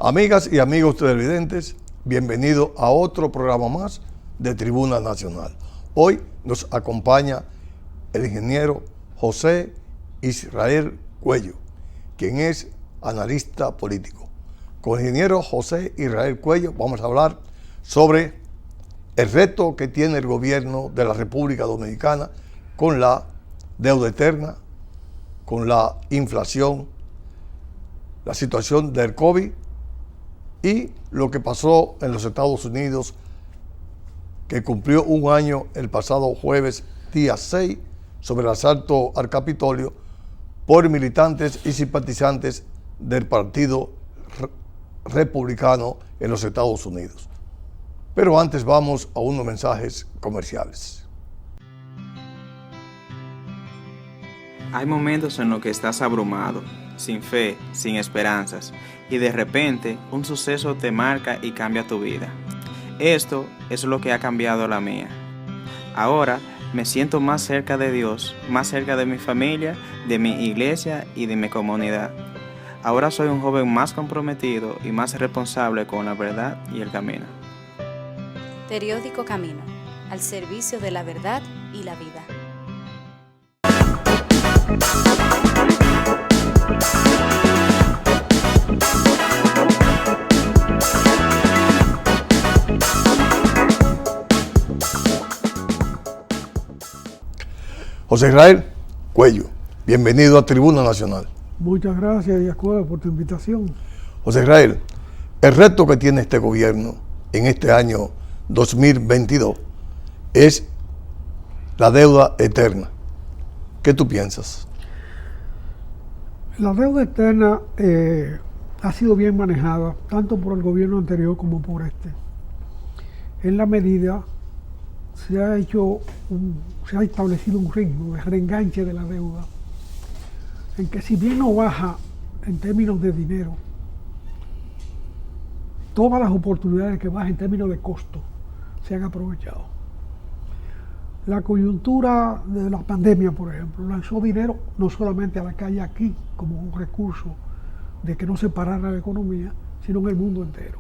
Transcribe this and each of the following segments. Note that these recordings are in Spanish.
Amigas y amigos televidentes, bienvenidos a otro programa más de Tribuna Nacional. Hoy nos acompaña el ingeniero José Israel Cuello, quien es analista político. Con el ingeniero José Israel Cuello vamos a hablar sobre el reto que tiene el gobierno de la República Dominicana con la deuda eterna, con la inflación, la situación del COVID y lo que pasó en los Estados Unidos, que cumplió un año el pasado jueves, día 6, sobre el asalto al Capitolio por militantes y simpatizantes del Partido Republicano en los Estados Unidos. Pero antes vamos a unos mensajes comerciales. Hay momentos en los que estás abrumado, sin fe, sin esperanzas, y de repente un suceso te marca y cambia tu vida. Esto es lo que ha cambiado la mía. Ahora me siento más cerca de Dios, más cerca de mi familia, de mi iglesia y de mi comunidad. Ahora soy un joven más comprometido y más responsable con la verdad y el camino. Periódico Camino, al servicio de la verdad y la vida. José Israel Cuello, bienvenido a Tribuna Nacional. Muchas gracias, Díaz Cueva, por tu invitación. José Israel, el reto que tiene este gobierno en este año 2022 es la deuda eterna. ¿Qué tú piensas? La deuda externa ha sido bien manejada, tanto por el gobierno anterior como por este. En la medida se ha establecido un ritmo de reenganche de la deuda, en que si bien no baja en términos de dinero, todas las oportunidades que bajan en términos de costo se han aprovechado. La coyuntura de la pandemia, por ejemplo, lanzó dinero no solamente a la calle aquí como un recurso de que no se parara la economía, sino en el mundo entero.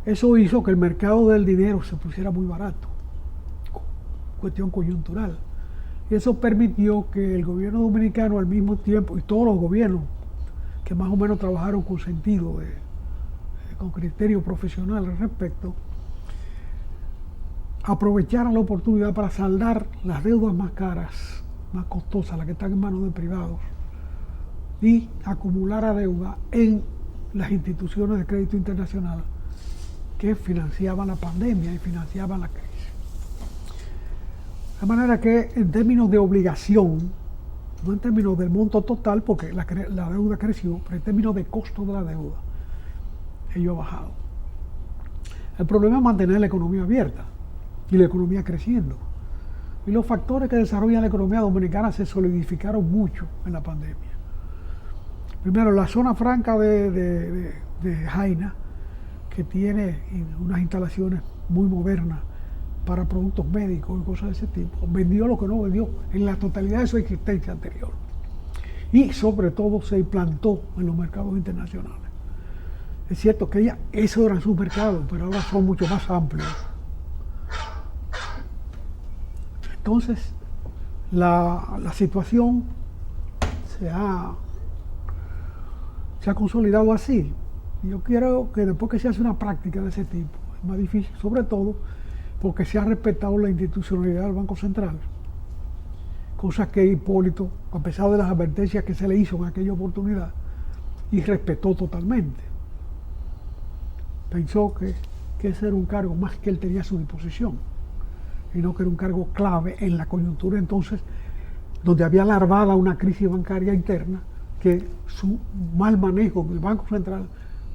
Eso hizo que el mercado del dinero se pusiera muy barato, cuestión coyuntural. Y eso permitió que el gobierno dominicano al mismo tiempo, y todos los gobiernos que más o menos trabajaron con sentido, con criterio profesional al respecto, aprovecharan la oportunidad para saldar las deudas más caras, más costosas, las que están en manos de privados, y acumular a deuda en las instituciones de crédito internacional que financiaban la pandemia y financiaban la crisis. De manera que en términos de obligación, no en términos del monto total, porque la deuda creció, pero en términos de costo de la deuda, ello ha bajado. El problema es mantener la economía abierta y la economía creciendo. Y los factores que desarrollan la economía dominicana se solidificaron mucho en la pandemia. Primero, la zona franca de Jaina, que tiene unas instalaciones muy modernas para productos médicos y cosas de ese tipo, vendió lo que no vendió en la totalidad de su existencia anterior. Y sobre todo se implantó en los mercados internacionales. Es cierto que esos eran sus mercados, pero ahora son mucho más amplios. Entonces, la situación se ha consolidado así. Y yo quiero que después que se hace una práctica de ese tipo, es más difícil, sobre todo porque se ha respetado la institucionalidad del Banco Central, cosa que Hipólito, a pesar de las advertencias que se le hizo en aquella oportunidad, y respetó totalmente. Pensó que ese era un cargo más que él tenía a su disposición, y no que era un cargo clave en la coyuntura entonces, donde había larvada una crisis bancaria interna, que su mal manejo del Banco Central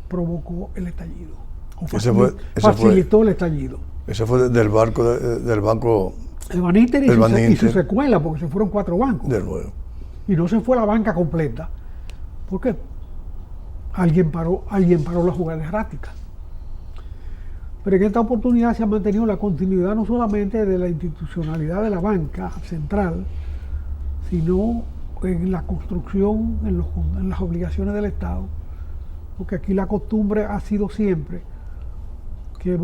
provocó el estallido, o facilitó el estallido. Ese fue del banco el Baninter y su secuela, porque se fueron 4 bancos. De nuevo. Y no se fue la banca completa, porque alguien paró la jugada errática. Pero en esta oportunidad se ha mantenido la continuidad no solamente de la institucionalidad de la banca central, sino en la construcción, en las obligaciones del Estado, porque aquí la costumbre ha sido siempre que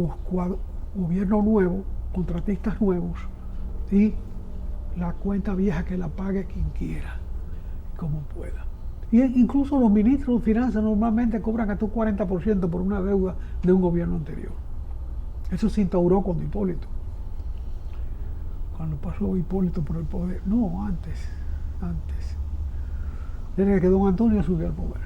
gobierno nuevo, contratistas nuevos y la cuenta vieja que la pague quien quiera, como pueda. Y incluso los ministros de finanzas normalmente cobran hasta un 40% por una deuda de un gobierno anterior. Eso se instauró con Hipólito. Cuando pasó Hipólito por el poder. No, antes. Desde que don Antonio subió al poder.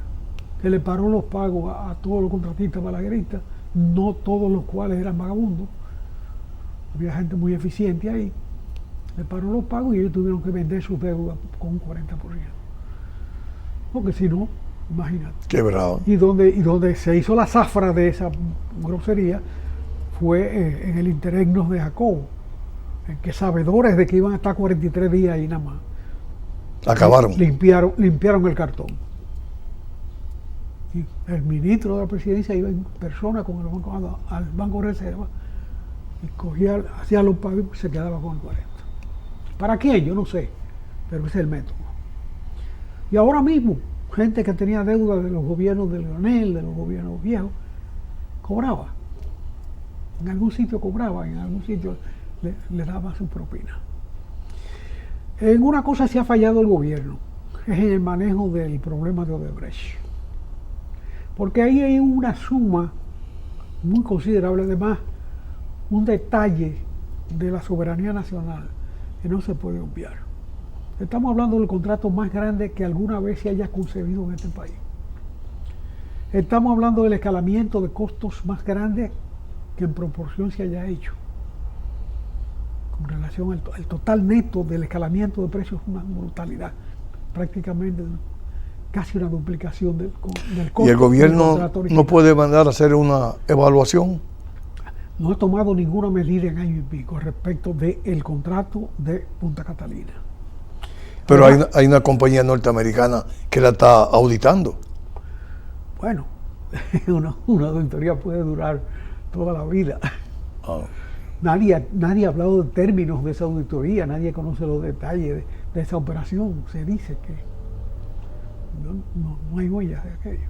Que le paró los pagos a todos los contratistas balagueristas, no todos los cuales eran vagabundos. Había gente muy eficiente ahí. Le paró los pagos y ellos tuvieron que vender sus deudas con un 40%. Porque si no, imagínate. Quebrado. Y donde se hizo la zafra de esa grosería fue en el interregno de Jacobo, en que sabedores de que iban a estar 43 días ahí nada más. Acabaron. Limpiaron el cartón. Y el ministro de la presidencia iba en persona con el banco, al Banco de Reserva y hacía los pagos y se quedaba con el 40. ¿Para quién? Yo no sé, pero ese es el método. Y ahora mismo, gente que tenía deuda de los gobiernos de Leonel, de los gobiernos viejos, cobraba. En algún sitio cobraba, en algún sitio le daba su propina. En una cosa sí ha fallado el gobierno, es en el manejo del problema de Odebrecht. Porque ahí hay una suma muy considerable, además, un detalle de la soberanía nacional que no se puede obviar. Estamos hablando del contrato más grande que alguna vez se haya concebido en este país. Estamos hablando del escalamiento de costos más grande que en proporción se haya hecho. Con relación al total neto del escalamiento de precios, es una brutalidad. Prácticamente casi una duplicación del costo. ¿Y el gobierno no puede mandar a hacer una evaluación? No ha tomado ninguna medida en año y pico respecto del contrato de Punta Catalina. Pero hay una compañía norteamericana que la está auditando. Bueno, una auditoría puede durar toda la vida. Nadie ha hablado de términos de esa auditoría, nadie conoce los detalles de esa operación. Se dice que no hay huellas de aquello.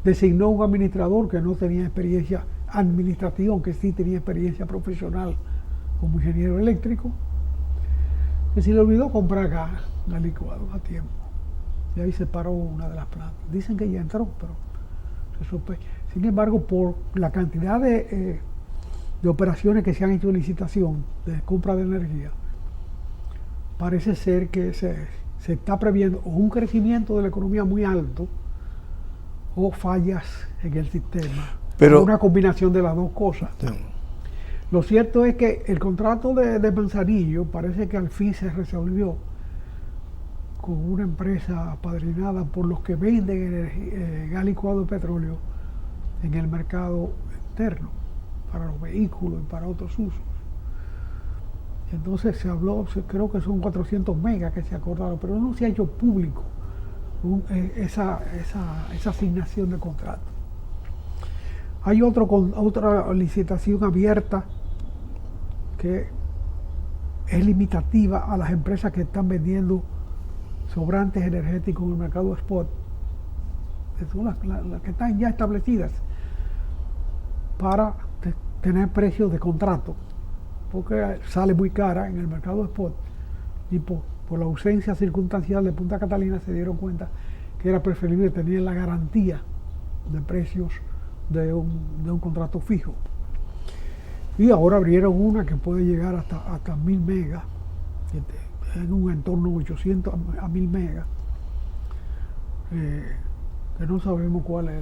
Designó un administrador que no tenía experiencia administrativa, aunque sí tenía experiencia profesional como ingeniero eléctrico, que se le olvidó comprar gas licuado a tiempo. Y ahí se paró una de las plantas. Dicen que ya entró, pero se sospecha. Sin embargo, por la cantidad de operaciones que se han hecho en licitación de compra de energía, parece ser que se está previendo o un crecimiento de la economía muy alto o fallas en el sistema. Pero una combinación de las dos cosas. Sí. Lo cierto es que el contrato de Manzanillo parece que al fin se resolvió con una empresa apadrinada por los que venden gas licuado de petróleo en el mercado interno, para los vehículos y para otros usos. Entonces se habló, creo que son 400 megas que se acordaron, pero no se ha hecho público esa asignación de contrato. Hay otra licitación abierta que es limitativa a las empresas que están vendiendo sobrantes energéticos en el mercado spot, que son las que están ya establecidas para tener precios de contrato, porque sale muy cara en el mercado spot y por la ausencia circunstancial de Punta Catalina se dieron cuenta que era preferible tener la garantía de precios de un contrato fijo. Y ahora abrieron una que puede llegar hasta 1000 megas, en un entorno de 800 a 1000 megas, que no sabemos cuál es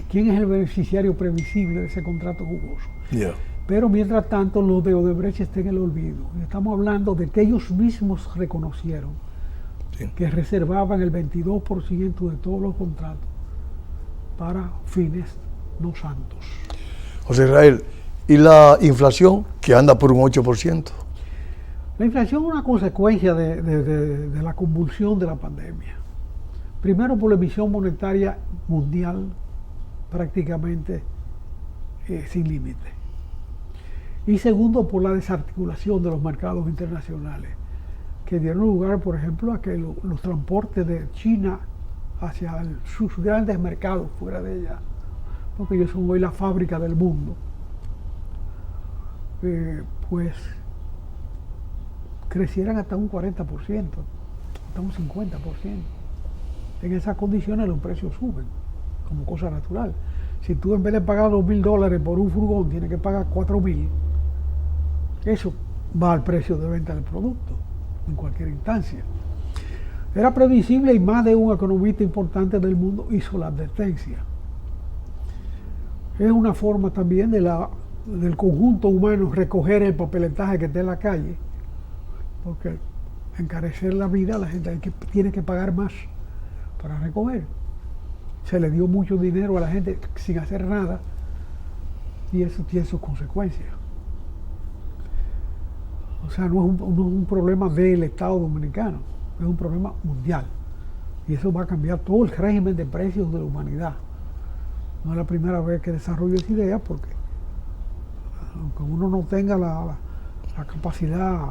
quién es el beneficiario previsible de ese contrato jugoso. Yeah. Pero mientras tanto, los de Odebrecht están en el olvido. Estamos hablando de que ellos mismos reconocieron que reservaban el 22% de todos los contratos para fines no santos. José Israel, ¿y la inflación que anda por un 8%? La inflación es una consecuencia de la convulsión de la pandemia. Primero por la emisión monetaria mundial prácticamente sin límite. Y segundo por la desarticulación de los mercados internacionales, que dieron lugar, por ejemplo, a que los transportes de China hacia sus grandes mercados fuera de ella, porque ellos son hoy la fábrica del mundo, pues crecieran hasta un 40%, hasta un 50%. En esas condiciones los precios suben, como cosa natural. Si tú en vez de pagar $2,000 por un furgón, tienes que pagar $4,000, eso va al precio de venta del producto, en cualquier instancia. Era previsible y más de un economista importante del mundo hizo la advertencia. Es una forma también del conjunto humano recoger el papeletaje que está en la calle, porque encarecer la vida, la gente tiene que pagar más para recoger. Se le dio mucho dinero a la gente sin hacer nada y eso tiene sus consecuencias. O sea, no es un problema del Estado dominicano, es un problema mundial. Y eso va a cambiar todo el régimen de precios de la humanidad. No es la primera vez que desarrollo esa idea, porque aunque uno no tenga la capacidad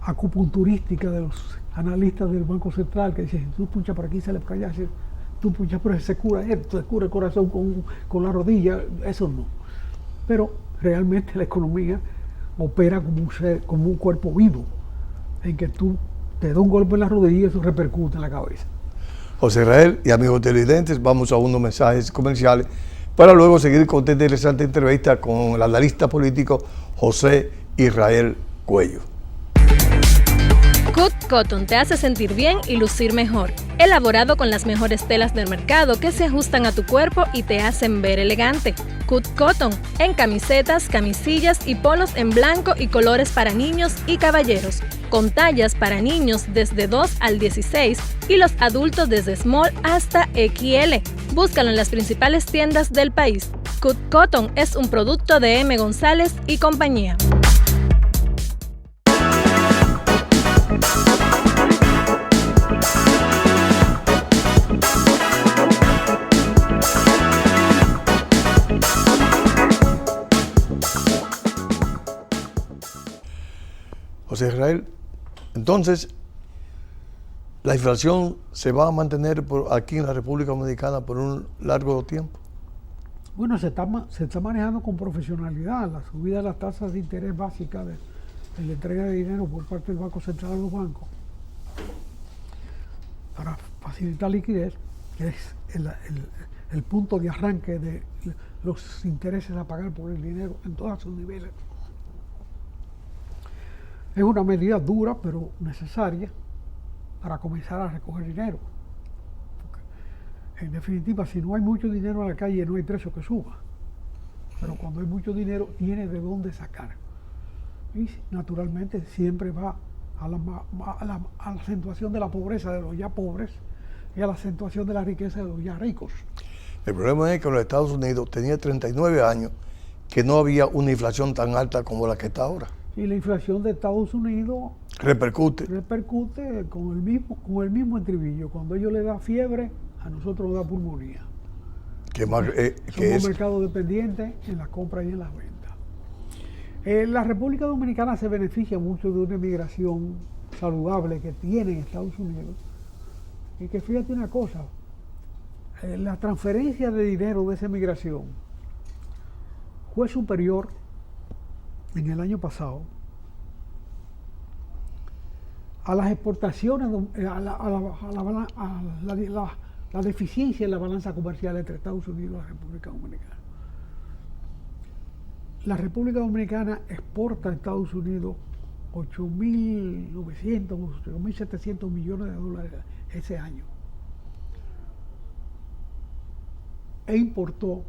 acupunturística de los analistas del Banco Central, que dicen, tú punchas por aquí, sale por allá, tú punchas por ahí, se cura esto, se cura el corazón con la rodilla, eso no. Pero realmente la economía opera como un cuerpo vivo, en que tú te da un golpe en la rodilla y eso repercute en la cabeza. José Israel y amigos televidentes, vamos a unos mensajes comerciales para luego seguir con esta interesante entrevista con el analista político José Israel Cuello. Cut Cotton te hace sentir bien y lucir mejor. Elaborado con las mejores telas del mercado que se ajustan a tu cuerpo y te hacen ver elegante. Cut Cotton en camisetas, camisillas y polos en blanco y colores para niños y caballeros, con tallas para niños desde 2 al 16 y los adultos desde small hasta XL. Búscalo en las principales tiendas del país. Cut Cotton es un producto de M. González y compañía. José Israel, entonces, ¿la inflación se va a mantener aquí en la República Dominicana por un largo tiempo? Bueno, se está manejando con profesionalidad la subida de las tasas de interés básicas de la entrega de dinero por parte del Banco Central a los bancos para facilitar liquidez, que es el punto de arranque de los intereses a pagar por el dinero en todos sus niveles. Es una medida dura, pero necesaria para comenzar a recoger dinero. Porque, en definitiva, si no hay mucho dinero en la calle, no hay precio que suba. Pero cuando hay mucho dinero, tiene de dónde sacar. Y naturalmente siempre va a la acentuación de la pobreza de los ya pobres y a la acentuación de la riqueza de los ya ricos. El problema es que en los Estados Unidos tenía 39 años que no había una inflación tan alta como la que está ahora. Y la inflación de Estados Unidos repercute con el mismo estribillo. Cuando a ellos les da fiebre, a nosotros nos da pulmonía. Somos un mercado dependiente en la compra y en las ventas. La República Dominicana se beneficia mucho de una migración saludable que tiene en Estados Unidos. Y que fíjate una cosa, la transferencia de dinero de esa migración fue superior en el año pasado a las exportaciones, a la deficiencia en la balanza comercial entre Estados Unidos y la República Dominicana. La República Dominicana exporta a Estados Unidos 8.900, 8.700 millones de dólares ese año. E importó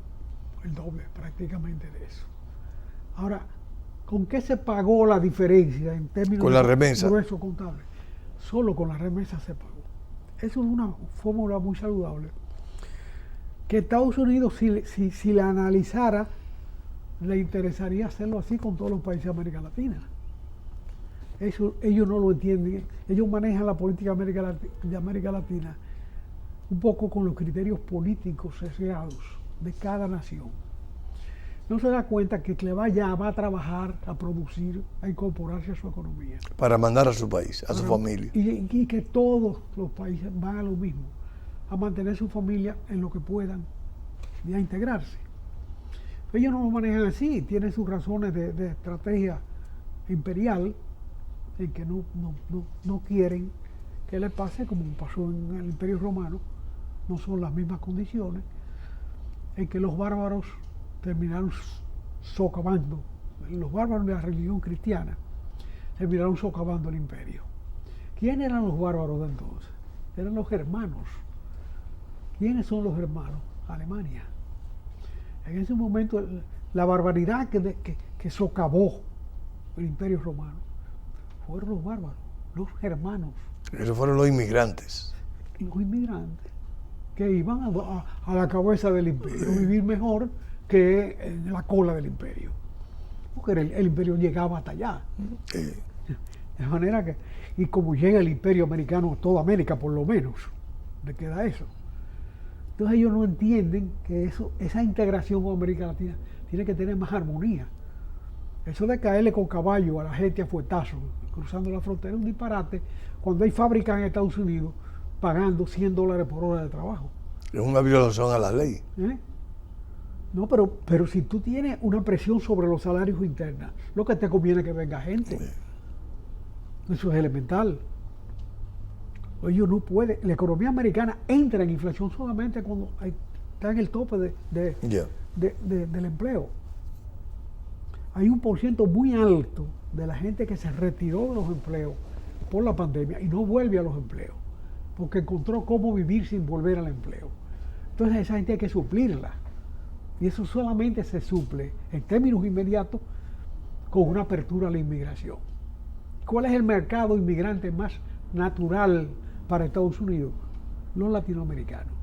el doble prácticamente de eso. Ahora, ¿con qué se pagó la diferencia en términos con la remesa? Grueso contable? Solo con la remesa se pagó. Eso es una fórmula muy saludable. Que Estados Unidos, si la analizara, le interesaría hacerlo así con todos los países de América Latina. Eso ellos no lo entienden. Ellos manejan la política de América Latina un poco con los criterios políticos sesgados de cada nación. no se da cuenta que Cleva va a trabajar, a producir, a incorporarse a su economía. Para mandar a su país, a su familia. Y que todos los países van a lo mismo, a mantener su familia en lo que puedan y a integrarse. Ellos no lo manejan así, tienen sus razones de estrategia imperial en que no quieren que le pase como pasó en el Imperio Romano, no son las mismas condiciones, en que los bárbaros terminaron socavando, los bárbaros de la religión cristiana terminaron socavando el imperio. ¿Quiénes eran los bárbaros de entonces? Eran los germanos. ¿Quiénes son los germanos? Alemania. En ese momento la barbaridad que socavó el imperio romano fueron los bárbaros, los germanos. Esos fueron los inmigrantes. Los inmigrantes que iban a la cabeza del imperio, vivir mejor que en la cola del imperio. Porque el imperio llegaba hasta allá. De manera que, y como llega el imperio americano a toda América, por lo menos, le queda eso. Entonces ellos no entienden que esa integración con América Latina tiene que tener más armonía. Eso de caerle con caballo a la gente a fuetazos, cruzando la frontera, es un disparate cuando hay fábricas en Estados Unidos pagando $100 por hora de trabajo. Es una violación a la ley. No, pero si tú tienes una presión sobre los salarios internos, lo que te conviene es que venga gente. Eso es elemental. Ellos no pueden. La economía americana entra en inflación solamente cuando está en el tope del empleo. Hay un % muy alto de la gente que se retiró de los empleos por la pandemia y no vuelve a los empleos, porque encontró cómo vivir sin volver al empleo. Entonces esa gente hay que suplirla. Y eso solamente se suple en términos inmediatos con una apertura a la inmigración. ¿Cuál es el mercado inmigrante más natural para Estados Unidos? Los latinoamericanos.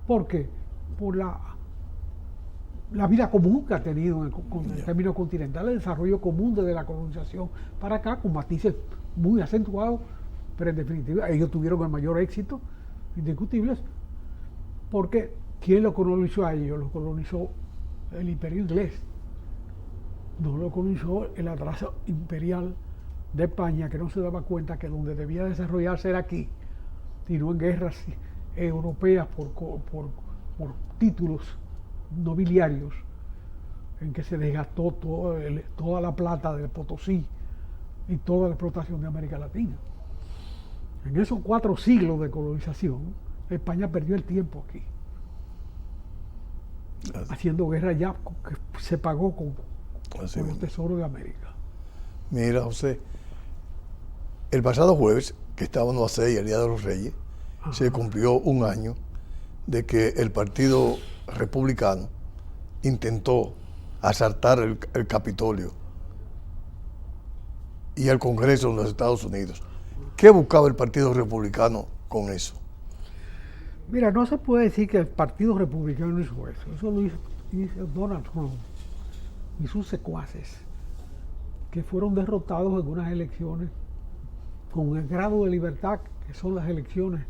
¿Por qué? Por la vida común que ha tenido en términos continentales, el desarrollo común desde la colonización para acá, con matices muy acentuados, pero en definitiva ellos tuvieron el mayor éxito, indiscutibles, porque ¿quién lo colonizó a ellos? Lo colonizó el imperio inglés. No lo colonizó el atraso imperial de España, que no se daba cuenta que donde debía desarrollarse era aquí, y no en guerras europeas por títulos nobiliarios, en que se desgastó toda la plata del Potosí y toda la explotación de América Latina. En esos 4 siglos de colonización, España perdió el tiempo aquí, haciendo guerra ya que se pagó con los tesoros de América. Mira, José, el pasado jueves, que estábamos a 6, el Día de los Reyes, se cumplió un año de que el Partido Republicano intentó asaltar el Capitolio y el Congreso en los Estados Unidos. ¿Qué buscaba el Partido Republicano con eso? Mira, no se puede decir que el Partido Republicano hizo eso. Eso lo hizo Donald Trump y sus secuaces, que fueron derrotados en unas elecciones con el grado de libertad que son las elecciones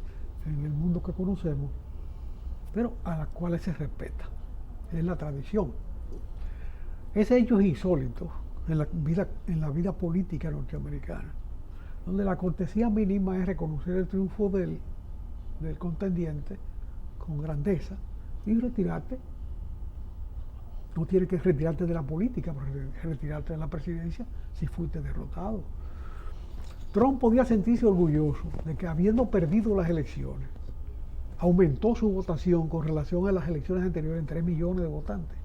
en el mundo que conocemos, pero a las cuales se respeta. Es la tradición. Ese hecho es insólito en la vida política norteamericana, donde la cortesía mínima es reconocer el triunfo del contendiente con grandeza y retirarte. No tienes que retirarte de la política, pero retirarte de la presidencia si fuiste derrotado. Trump podía sentirse orgulloso de que, habiendo perdido las elecciones, aumentó su votación con relación a las elecciones anteriores en 3 millones de votantes.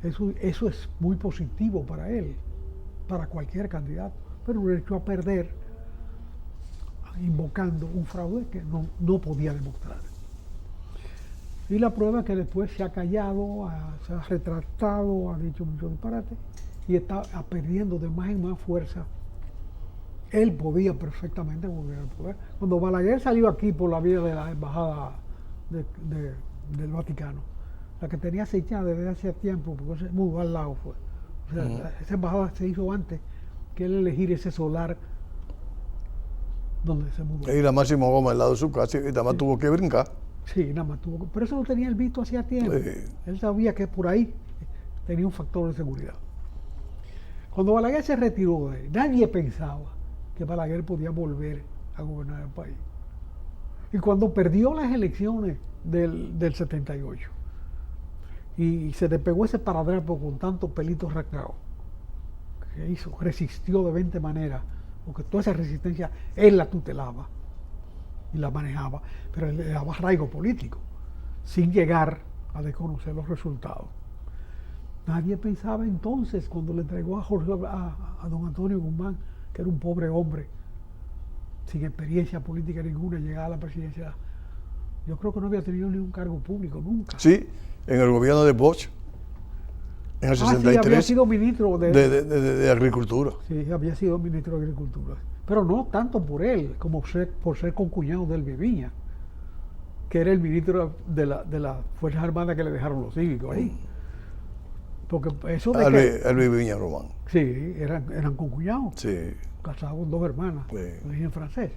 Eso es muy positivo para él, para cualquier candidato, pero lo echó a perder invocando un fraude que no podía demostrar. Y la prueba es que después se ha callado, se ha retractado, ha dicho mucho disparate y está perdiendo de más en más fuerza. Él podía perfectamente volver al poder. Cuando Balaguer salió aquí por la vía de la embajada del Vaticano, la que tenía acechada desde hace tiempo, porque se mudó al lado fue. O sea, esa embajada se hizo antes que él elegir ese solar donde se mudó. Y la Máximo Gómez al lado de su casa y nada más tuvo que brincar. Sí, nada más tuvo. Pero eso lo tenía él visto hacía tiempo. Él sabía que por ahí tenía un factor de seguridad. Cuando Balaguer se retiró de él, nadie pensaba que Balaguer podía volver a gobernar el país. Y cuando perdió las elecciones del 78 y se despegó ese paradrapo con tantos pelitos rasgados, que hizo, resistió de 20 maneras, porque toda esa resistencia él la tutelaba y la manejaba, pero él le daba arraigo político, sin llegar a desconocer los resultados. Nadie pensaba entonces, cuando le entregó a don Antonio Guzmán, que era un pobre hombre, sin experiencia política ninguna, llegar a la presidencia. Yo creo que no había tenido ningún cargo público nunca. Sí, en el gobierno de Bosch, en el 63. Sí, había sido ministro de Agricultura. Sí, había sido ministro de Agricultura. Pero no tanto por él, como por ser concuñado del Viviña, que era el ministro de las Fuerzas Armadas que le dejaron los cívicos ahí. Porque eso de Elvis Viña Román. Sí, eran concuñados. Sí. Casados con dos hermanas, Sí. lo dije en francés.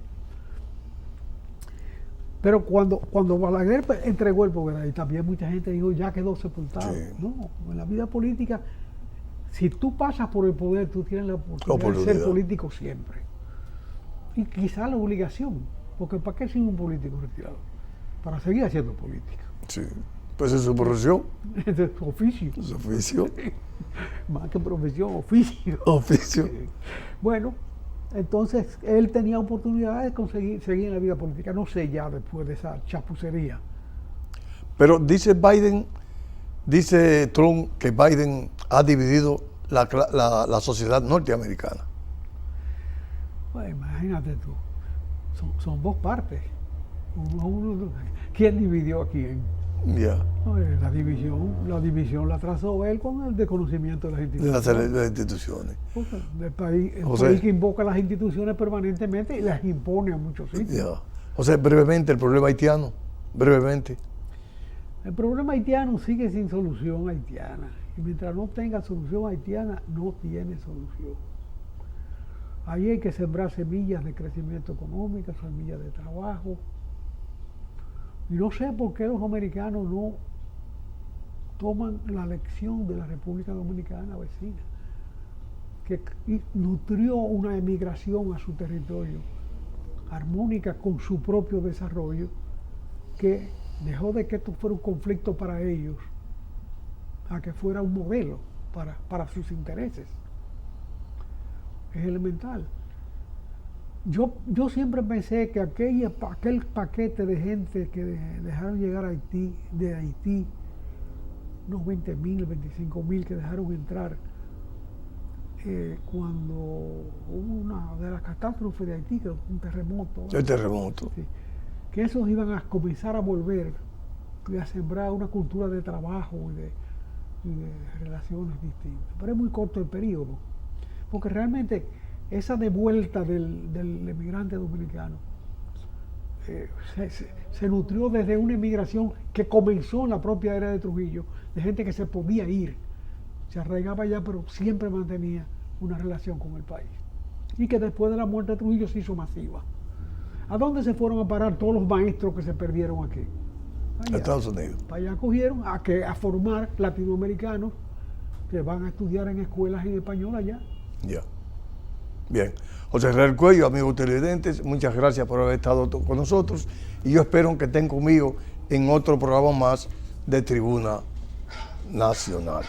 Pero cuando Balaguer entregó el poder, y también mucha gente dijo, ya quedó sepultado. Sí. No, en la vida política, si tú pasas por el poder, tú tienes la oportunidad de ser político siempre. Y quizá la obligación, porque ¿para qué ser un político retirado? Para seguir haciendo política. Sí. Pues es su profesión. Es su oficio. Su oficio. Más que profesión, oficio. Oficio. Bueno, entonces él tenía oportunidad de seguir en la vida política, no sé ya después de esa chapucería. Pero dice Trump que Biden ha dividido la sociedad norteamericana. Pues imagínate tú, son dos partes. ¿Quién dividió a quién? Ya. La división la trazó él con el desconocimiento de las instituciones. De las instituciones. El país que invoca las instituciones permanentemente y las impone a muchos sitios. Ya. O sea, brevemente, el problema haitiano, brevemente. El problema haitiano sigue sin solución haitiana. Y mientras no tenga solución haitiana, no tiene solución. Ahí hay que sembrar semillas de crecimiento económico, semillas de trabajo. Y no sé por qué los americanos no toman la lección de la República Dominicana vecina, que nutrió una emigración a su territorio, armónica con su propio desarrollo, que dejó de que esto fuera un conflicto para ellos, a que fuera un modelo para sus intereses. Es elemental. Yo siempre pensé que aquel paquete de gente que dejaron llegar a Haití, de Haití, unos 20.000, 25.000 que dejaron entrar cuando hubo una de las catástrofes de Haití, que fue un terremoto. El terremoto. Sí, que esos iban a comenzar a volver y a sembrar una cultura de trabajo y de relaciones distintas. Pero es muy corto el periodo, porque realmente esa devuelta del emigrante dominicano se nutrió desde una emigración que comenzó en la propia era de Trujillo, de gente que se podía ir, se arraigaba allá, pero siempre mantenía una relación con el país. Y que después de la muerte de Trujillo se hizo masiva. ¿A dónde se fueron a parar todos los maestros que se perdieron aquí? Allá. Estados Unidos. Para allá cogieron a formar latinoamericanos que van a estudiar en escuelas en español allá. Ya. Bien. José Israel Cuello, amigos televidentes, muchas gracias por haber estado con nosotros y yo espero que estén conmigo en otro programa más de Tribuna Nacional.